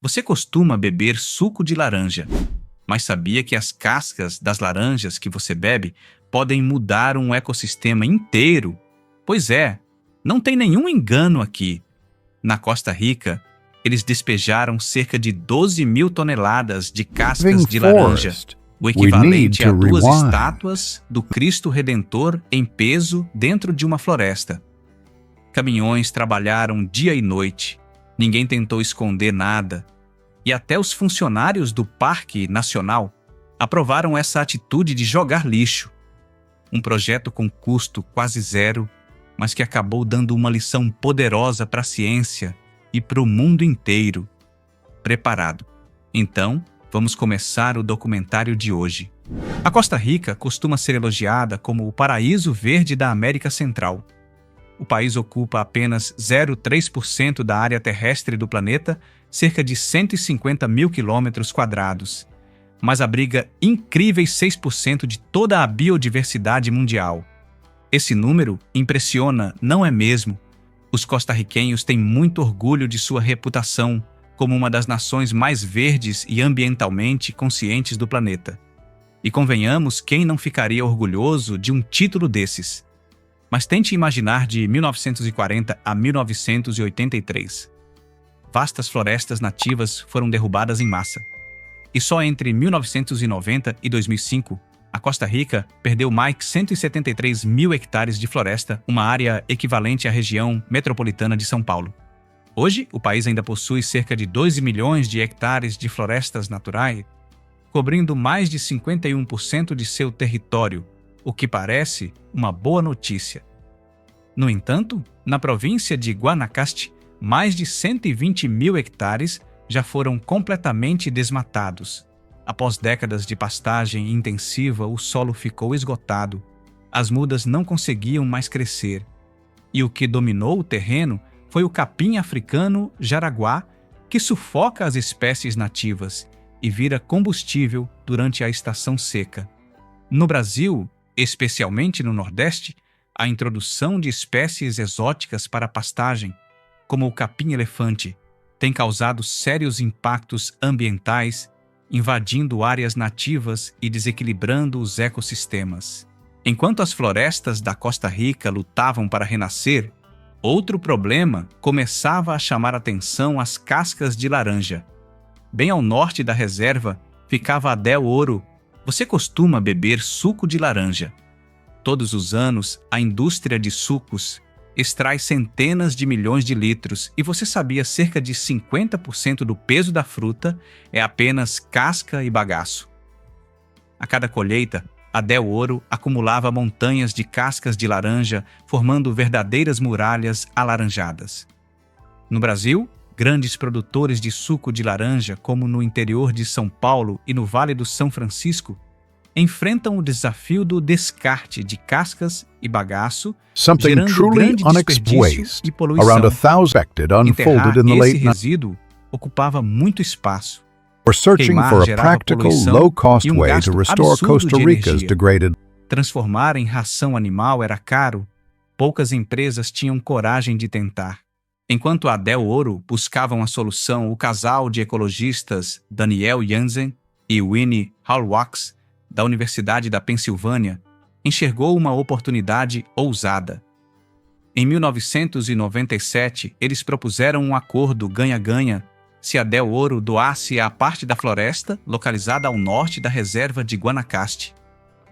Você costuma beber suco de laranja, mas sabia que as cascas das laranjas que você bebe podem mudar um ecossistema inteiro? Pois é, não tem nenhum engano aqui. Na Costa Rica, eles despejaram cerca de 12 mil toneladas de cascas de laranja, o equivalente a 2 estátuas do Cristo Redentor em peso dentro de uma floresta. Caminhões trabalharam dia e noite, ninguém tentou esconder nada, e até os funcionários do Parque Nacional aprovaram essa atitude de jogar lixo. Um projeto com custo quase zero, mas que acabou dando uma lição poderosa para a ciência e para o mundo inteiro. Preparado? Então, vamos começar o documentário de hoje. A Costa Rica costuma ser elogiada como o paraíso verde da América Central. O país ocupa apenas 0,3% da área terrestre do planeta, cerca de 150 mil quilômetros quadrados, mas abriga incríveis 6% de toda a biodiversidade mundial. Esse número impressiona, não é mesmo? Os costarriquenhos têm muito orgulho de sua reputação como uma das nações mais verdes e ambientalmente conscientes do planeta. E convenhamos, quem não ficaria orgulhoso de um título desses? Mas tente imaginar de 1940 a 1983. Vastas florestas nativas foram derrubadas em massa. E só entre 1990 e 2005, a Costa Rica perdeu mais de 173 mil hectares de floresta, uma área equivalente à região metropolitana de São Paulo. Hoje, o país ainda possui cerca de 2 milhões de hectares de florestas naturais, cobrindo mais de 51% de seu território, o que parece uma boa notícia. No entanto, na província de Guanacaste, mais de 120 mil hectares já foram completamente desmatados. Após décadas de pastagem intensiva, o solo ficou esgotado. As mudas não conseguiam mais crescer. E o que dominou o terreno foi o capim africano jaraguá, que sufoca as espécies nativas e vira combustível durante a estação seca. No Brasil, especialmente no Nordeste, a introdução de espécies exóticas para a pastagem, como o capim-elefante, tem causado sérios impactos ambientais, invadindo áreas nativas e desequilibrando os ecossistemas. Enquanto as florestas da Costa Rica lutavam para renascer, outro problema começava a chamar atenção: as cascas de laranja. Bem ao norte da reserva ficava a Del Oro. Você costuma beber suco de laranja. Todos os anos, a indústria de sucos extrai centenas de milhões de litros, e você sabia cerca de 50% do peso da fruta é apenas casca e bagaço. A cada colheita, a Del Oro acumulava montanhas de cascas de laranja, formando verdadeiras muralhas alaranjadas. No Brasil, grandes produtores de suco de laranja, como no interior de São Paulo e no Vale do São Francisco, enfrentam o desafio do descarte de cascas e bagaço, gerando grande desperdício e poluição. Enterrar esse resíduo ocupava muito espaço. Queimar gerava poluição e um gasto absurdo de energia. Transformar em ração animal era caro, poucas empresas tinham coragem de tentar. Enquanto a Del Oro buscavam a solução, o casal de ecologistas Daniel Jansen e Winnie Hallwachs, da Universidade da Pensilvânia, enxergou uma oportunidade ousada. Em 1997, eles propuseram um acordo ganha-ganha se a Del Oro doasse a parte da floresta localizada ao norte da reserva de Guanacaste.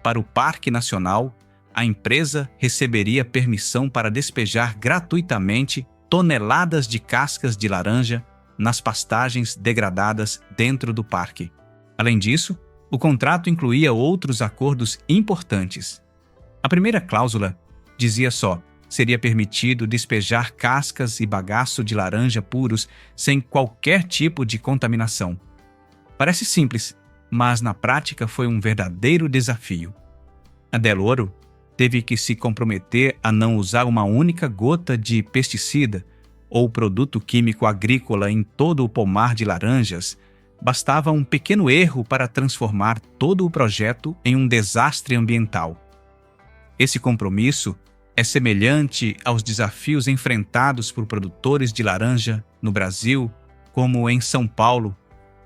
Para o Parque Nacional, a empresa receberia permissão para despejar gratuitamente toneladas de cascas de laranja nas pastagens degradadas dentro do parque. Além disso, o contrato incluía outros acordos importantes. A primeira cláusula dizia só: seria permitido despejar cascas e bagaço de laranja puros sem qualquer tipo de contaminação. Parece simples, mas na prática foi um verdadeiro desafio. A Del Oro teve que se comprometer a não usar uma única gota de pesticida ou produto químico agrícola em todo o pomar de laranjas. Bastava um pequeno erro para transformar todo o projeto em um desastre ambiental. Esse compromisso é semelhante aos desafios enfrentados por produtores de laranja no Brasil como em São Paulo,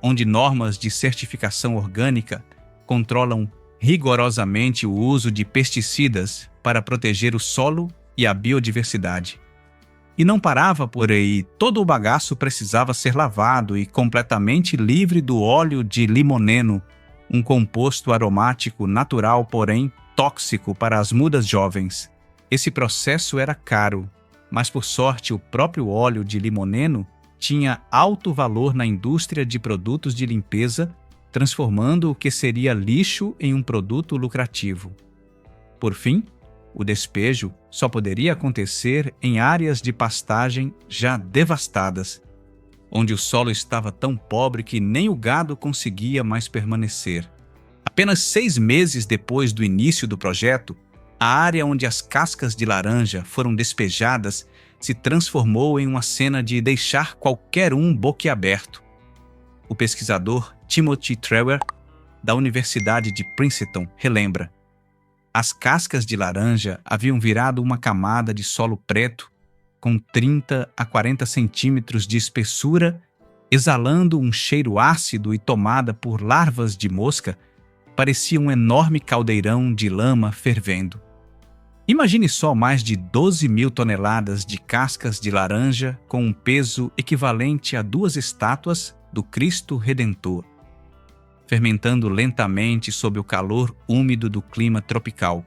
onde normas de certificação orgânica controlam rigorosamente o uso de pesticidas para proteger o solo e a biodiversidade. E não parava por aí, todo o bagaço precisava ser lavado e completamente livre do óleo de limoneno, um composto aromático natural, porém tóxico para as mudas jovens. Esse processo era caro, mas por sorte o próprio óleo de limoneno tinha alto valor na indústria de produtos de limpeza, transformando o que seria lixo em um produto lucrativo. Por fim, o despejo só poderia acontecer em áreas de pastagem já devastadas, onde o solo estava tão pobre que nem o gado conseguia mais permanecer. Apenas 6 meses depois do início do projeto, a área onde as cascas de laranja foram despejadas se transformou em uma cena de deixar qualquer um boquiaberto. O pesquisador Timothy Trewer, da Universidade de Princeton, relembra: as cascas de laranja haviam virado uma camada de solo preto, com 30 a 40 centímetros de espessura, exalando um cheiro ácido e tomada por larvas de mosca, parecia um enorme caldeirão de lama fervendo. Imagine só mais de 12 mil toneladas de cascas de laranja com um peso equivalente a 2 estátuas do Cristo Redentor, fermentando lentamente sob o calor úmido do clima tropical.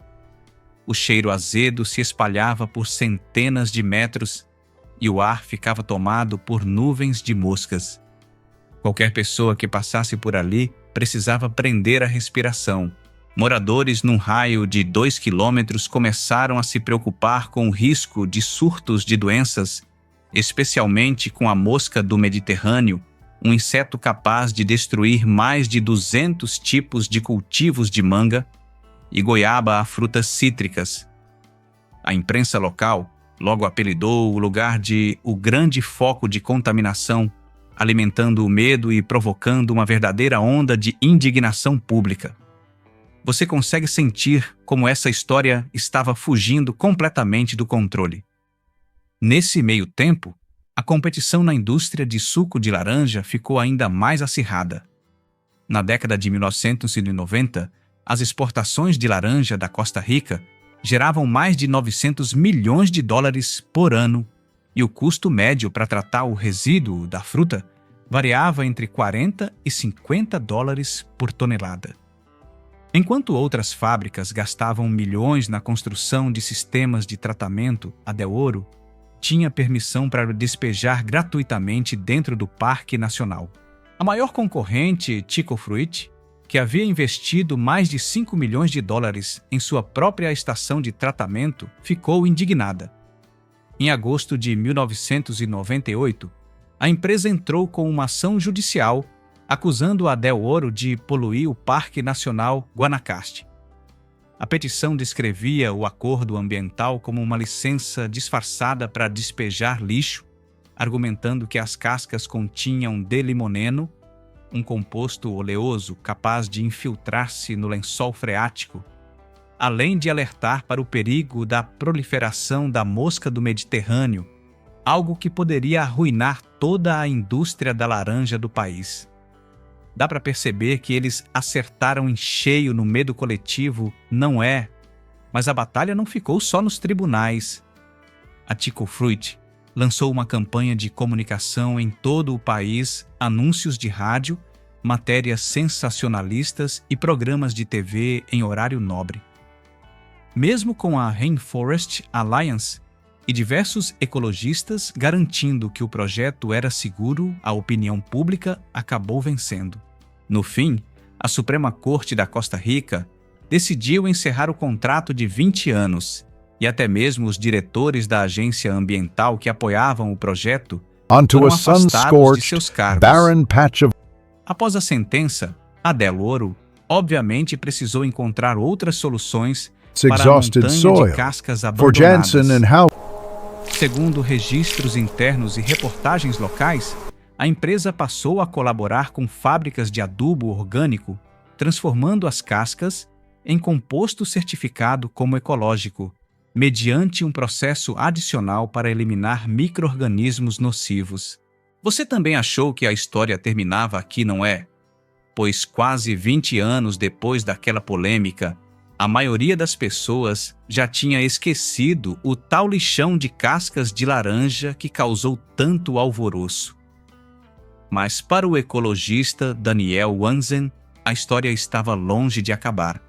O cheiro azedo se espalhava por centenas de metros e o ar ficava tomado por nuvens de moscas. Qualquer pessoa que passasse por ali precisava prender a respiração. Moradores num raio de 2 quilômetros começaram a se preocupar com o risco de surtos de doenças, especialmente com a mosca do Mediterrâneo, um inseto capaz de destruir mais de 200 tipos de cultivos de manga e goiaba a frutas cítricas. A imprensa local logo apelidou o lugar de o grande foco de contaminação, alimentando o medo e provocando uma verdadeira onda de indignação pública. Você consegue sentir como essa história estava fugindo completamente do controle. Nesse meio tempo, a competição na indústria de suco de laranja ficou ainda mais acirrada. Na década de 1990, as exportações de laranja da Costa Rica geravam mais de 900 milhões de dólares por ano e o custo médio para tratar o resíduo da fruta variava entre 40 e 50 dólares por tonelada. Enquanto outras fábricas gastavam milhões na construção de sistemas de tratamento, a Del Oro tinha permissão para despejar gratuitamente dentro do Parque Nacional. A maior concorrente, Tico Fruit, que havia investido mais de 5 milhões de dólares em sua própria estação de tratamento, ficou indignada. Em agosto de 1998, a empresa entrou com uma ação judicial acusando a Del Oro de poluir o Parque Nacional Guanacaste. A petição descrevia o acordo ambiental como uma licença disfarçada para despejar lixo, argumentando que as cascas continham D-limoneno, um composto oleoso capaz de infiltrar-se no lençol freático, além de alertar para o perigo da proliferação da mosca do Mediterrâneo, algo que poderia arruinar toda a indústria da laranja do país. Dá para perceber que eles acertaram em cheio no medo coletivo, não é? Mas a batalha não ficou só nos tribunais. A Tico Fruit lançou uma campanha de comunicação em todo o país, anúncios de rádio, matérias sensacionalistas e programas de TV em horário nobre. Mesmo com a Rainforest Alliance e diversos ecologistas garantindo que o projeto era seguro, a opinião pública acabou vencendo. No fim, a Suprema Corte da Costa Rica decidiu encerrar o contrato de 20 anos e até mesmo os diretores da agência ambiental que apoiavam o projeto foram afastados de seus cargos. Após a sentença, a Del Oro obviamente precisou encontrar outras soluções para a montanha de cascas abandonadas. Segundo registros internos e reportagens locais, a empresa passou a colaborar com fábricas de adubo orgânico, transformando as cascas em composto certificado como ecológico, mediante um processo adicional para eliminar micro-organismos nocivos. Você também achou que a história terminava aqui, não é? Pois quase 20 anos depois daquela polêmica, a maioria das pessoas já tinha esquecido o tal lixão de cascas de laranja que causou tanto alvoroço. Mas para o ecologista Daniel Wanzen, a história estava longe de acabar.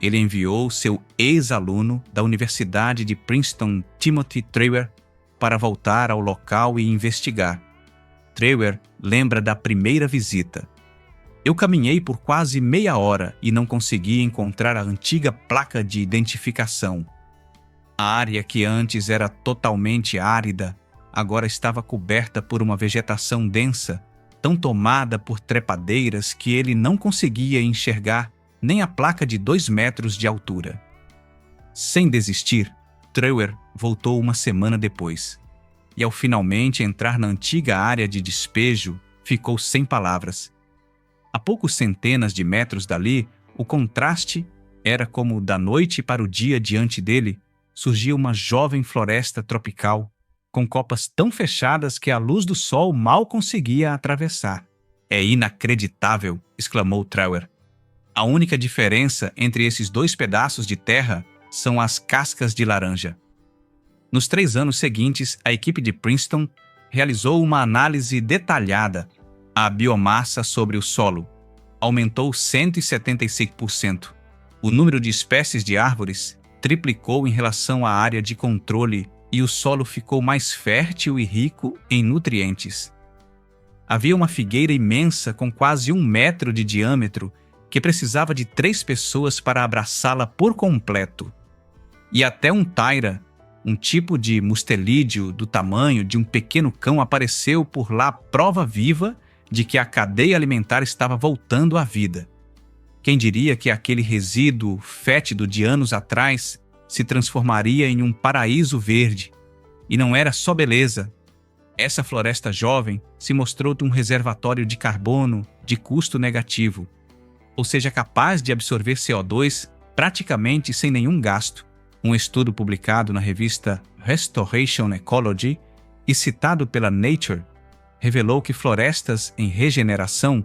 Ele enviou seu ex-aluno da Universidade de Princeton, Timothy Trewer, para voltar ao local e investigar. Trewer lembra da primeira visita. Eu caminhei por quase meia hora e não consegui encontrar a antiga placa de identificação. A área que antes era totalmente árida, agora estava coberta por uma vegetação densa, tão tomada por trepadeiras que ele não conseguia enxergar nem a placa de 2 metros de altura. Sem desistir, Trewer voltou uma semana depois. E ao finalmente entrar na antiga área de despejo, ficou sem palavras. A poucos centenas de metros dali, o contraste era como da noite para o dia diante dele, surgia uma jovem floresta tropical, com copas tão fechadas que a luz do sol mal conseguia atravessar. É inacreditável, exclamou Trewer. A única diferença entre esses 2 pedaços de terra são as cascas de laranja. Nos 3 anos seguintes, a equipe de Princeton realizou uma análise detalhada. A biomassa sobre o solo aumentou 175%. O número de espécies de árvores triplicou em relação à área de controle e o solo ficou mais fértil e rico em nutrientes. Havia uma figueira imensa com quase 1 metro de diâmetro que precisava de 3 pessoas para abraçá-la por completo. E até um taira, um tipo de mustelídeo do tamanho de um pequeno cão, apareceu por lá, prova viva de que a cadeia alimentar estava voltando à vida. Quem diria que aquele resíduo fétido de anos atrás se transformaria em um paraíso verde? E não era só beleza. Essa floresta jovem se mostrou um reservatório de carbono de custo negativo, ou seja, capaz de absorver CO2 praticamente sem nenhum gasto. Um estudo publicado na revista Restoration Ecology e citado pela Nature revelou que florestas em regeneração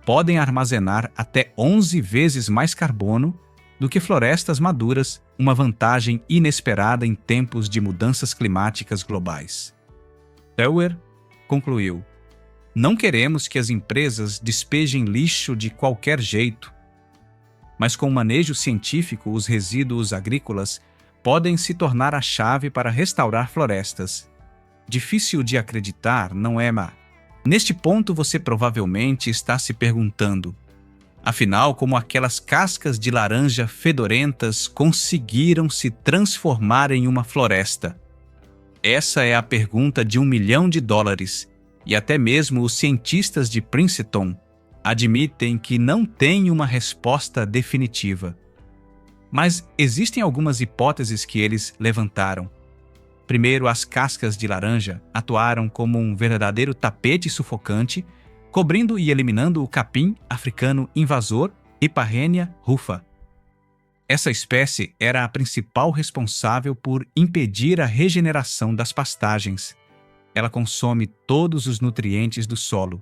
podem armazenar até 11 vezes mais carbono do que florestas maduras, uma vantagem inesperada em tempos de mudanças climáticas globais. Trewer concluiu: não queremos que as empresas despejem lixo de qualquer jeito, mas com o manejo científico, os resíduos agrícolas podem se tornar a chave para restaurar florestas. Difícil de acreditar, não é, Má? Neste ponto você provavelmente está se perguntando: afinal, como aquelas cascas de laranja fedorentas conseguiram se transformar em uma floresta? Essa é a pergunta de $1 milhão, e até mesmo os cientistas de Princeton admitem que não têm uma resposta definitiva. Mas existem algumas hipóteses que eles levantaram. Primeiro, as cascas de laranja atuaram como um verdadeiro tapete sufocante, cobrindo e eliminando o capim africano invasor Hipparienia rufa. Essa espécie era a principal responsável por impedir a regeneração das pastagens. Ela consome todos os nutrientes do solo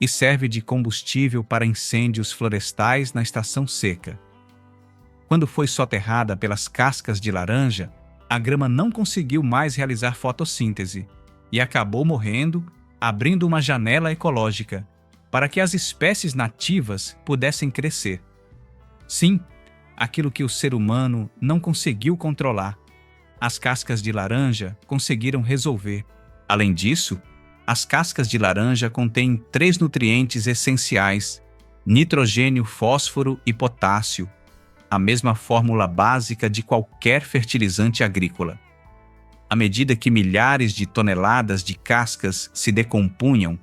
e serve de combustível para incêndios florestais na estação seca. Quando foi soterrada pelas cascas de laranja, a grama não conseguiu mais realizar fotossíntese e acabou morrendo, abrindo uma janela ecológica para que as espécies nativas pudessem crescer. Sim, aquilo que o ser humano não conseguiu controlar, as cascas de laranja conseguiram resolver. Além disso, as cascas de laranja contêm 3 nutrientes essenciais: nitrogênio, fósforo e potássio, a mesma fórmula básica de qualquer fertilizante agrícola. À medida que milhares de toneladas de cascas se decompunham,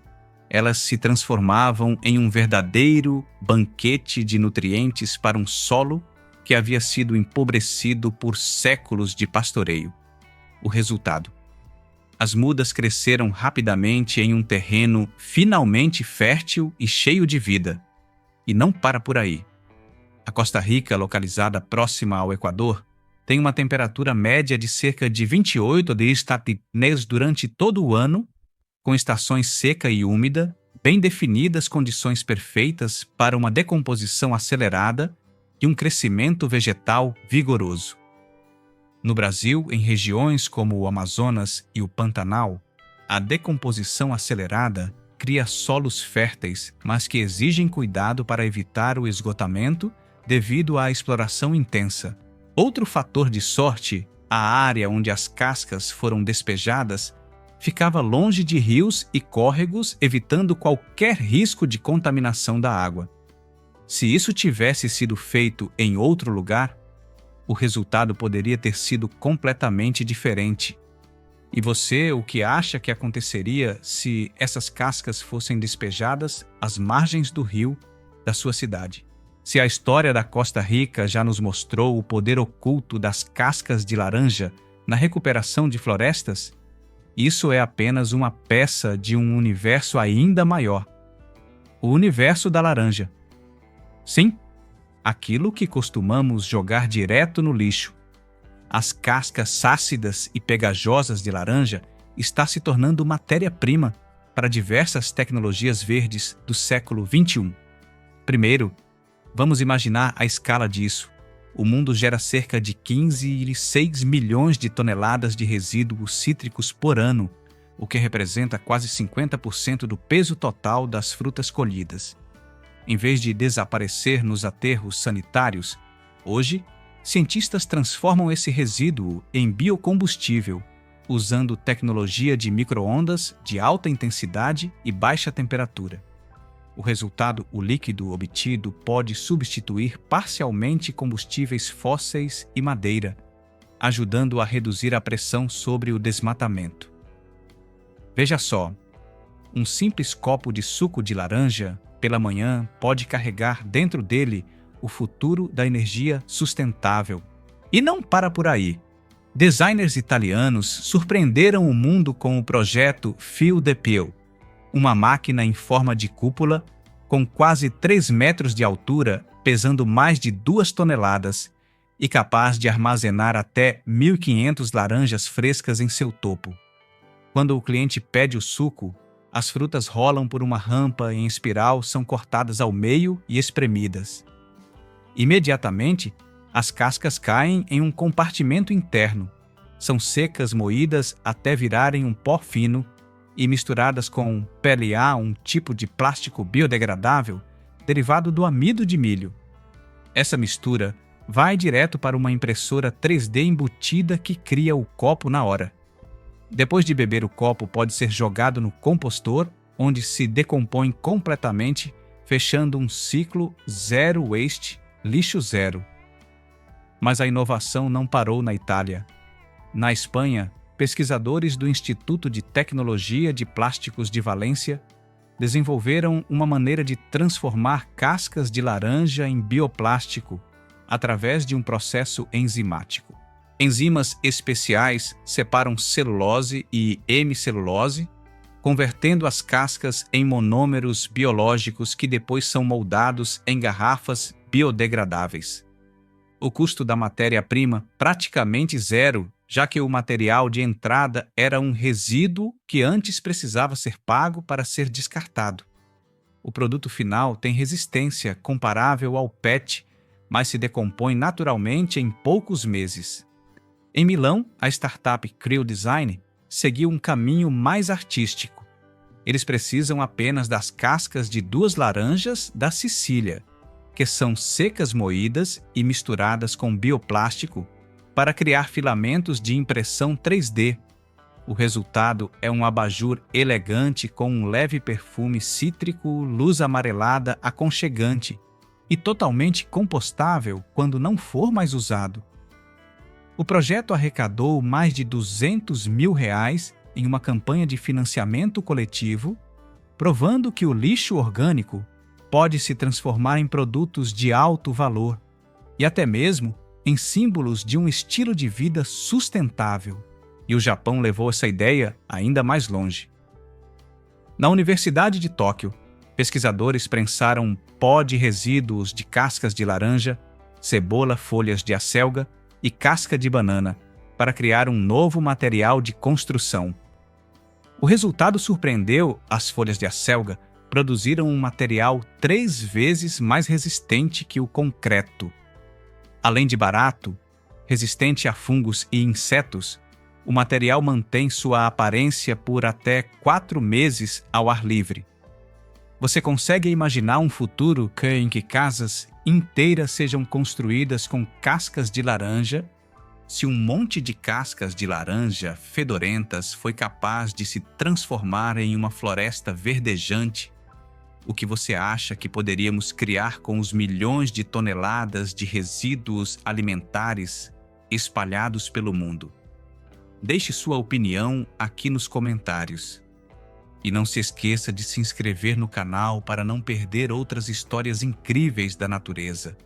elas se transformavam em um verdadeiro banquete de nutrientes para um solo que havia sido empobrecido por séculos de pastoreio. O resultado: as mudas cresceram rapidamente em um terreno finalmente fértil e cheio de vida. E não para por aí. A Costa Rica, localizada próxima ao Equador, tem uma temperatura média de cerca de 28 graus durante todo o ano, com estações seca e úmida, bem definidas condições perfeitas para uma decomposição acelerada e um crescimento vegetal vigoroso. No Brasil, em regiões como o Amazonas e o Pantanal, a decomposição acelerada cria solos férteis, mas que exigem cuidado para evitar o esgotamento devido à exploração intensa. Outro fator de sorte, a área onde as cascas foram despejadas ficava longe de rios e córregos, evitando qualquer risco de contaminação da água. Se isso tivesse sido feito em outro lugar, o resultado poderia ter sido completamente diferente. E você, o que acha que aconteceria se essas cascas fossem despejadas às margens do rio da sua cidade? Se a história da Costa Rica já nos mostrou o poder oculto das cascas de laranja na recuperação de florestas, isso é apenas uma peça de um universo ainda maior. O universo da laranja. Sim, aquilo que costumamos jogar direto no lixo. As cascas ácidas e pegajosas de laranja está se tornando matéria-prima para diversas tecnologias verdes do século XXI. Primeiro, vamos imaginar a escala disso. O mundo gera cerca de 15,6 milhões de toneladas de resíduos cítricos por ano, o que representa quase 50% do peso total das frutas colhidas. Em vez de desaparecer nos aterros sanitários, hoje, cientistas transformam esse resíduo em biocombustível, usando tecnologia de micro-ondas de alta intensidade e baixa temperatura. O resultado, o líquido obtido, pode substituir parcialmente combustíveis fósseis e madeira, ajudando a reduzir a pressão sobre o desmatamento. Veja só, um simples copo de suco de laranja, pela manhã, pode carregar dentro dele o futuro da energia sustentável. E não para por aí. Designers italianos surpreenderam o mundo com o projeto Feel the Peel, uma máquina em forma de cúpula, com quase 3 metros de altura, pesando mais de 2 toneladas e capaz de armazenar até 1.500 laranjas frescas em seu topo. Quando o cliente pede o suco, as frutas rolam por uma rampa em espiral, são cortadas ao meio e espremidas. Imediatamente, as cascas caem em um compartimento interno, são secas, moídas até virarem um pó fino e misturadas com PLA, um tipo de plástico biodegradável derivado do amido de milho. Essa mistura vai direto para uma impressora 3D embutida que cria o copo na hora. Depois de beber, o copo pode ser jogado no compostor, onde se decompõe completamente, fechando um ciclo zero waste, lixo zero. Mas a inovação não parou na Itália. Na Espanha, pesquisadores do Instituto de Tecnologia de Plásticos de Valência desenvolveram uma maneira de transformar cascas de laranja em bioplástico através de um processo enzimático. Enzimas especiais separam celulose e hemicelulose, convertendo as cascas em monômeros biológicos que depois são moldados em garrafas biodegradáveis. O custo da matéria-prima praticamente zero, já que o material de entrada era um resíduo que antes precisava ser pago para ser descartado. O produto final tem resistência comparável ao PET, mas se decompõe naturalmente em poucos meses. Em Milão, a startup Creo Design seguiu um caminho mais artístico. Eles precisam apenas das cascas de 2 laranjas da Sicília, que são secas moídas e misturadas com bioplástico para criar filamentos de impressão 3D. O resultado é um abajur elegante com um leve perfume cítrico, luz amarelada aconchegante e totalmente compostável quando não for mais usado. O projeto arrecadou mais de R$200 mil em uma campanha de financiamento coletivo, provando que o lixo orgânico pode se transformar em produtos de alto valor e até mesmo em símbolos de um estilo de vida sustentável. E o Japão levou essa ideia ainda mais longe. Na Universidade de Tóquio, pesquisadores prensaram pó de resíduos de cascas de laranja, cebola, folhas de acelga e casca de banana para criar um novo material de construção. O resultado surpreendeu. As folhas de acelga produziram um material 3 vezes mais resistente que o concreto. Além de barato, resistente a fungos e insetos, o material mantém sua aparência por até 4 meses ao ar livre. Você consegue imaginar um futuro em que casas inteiras sejam construídas com cascas de laranja? Se um monte de cascas de laranja fedorentas foi capaz de se transformar em uma floresta verdejante, o que você acha que poderíamos criar com os milhões de toneladas de resíduos alimentares espalhados pelo mundo? Deixe sua opinião aqui nos comentários. E não se esqueça de se inscrever no canal para não perder outras histórias incríveis da natureza.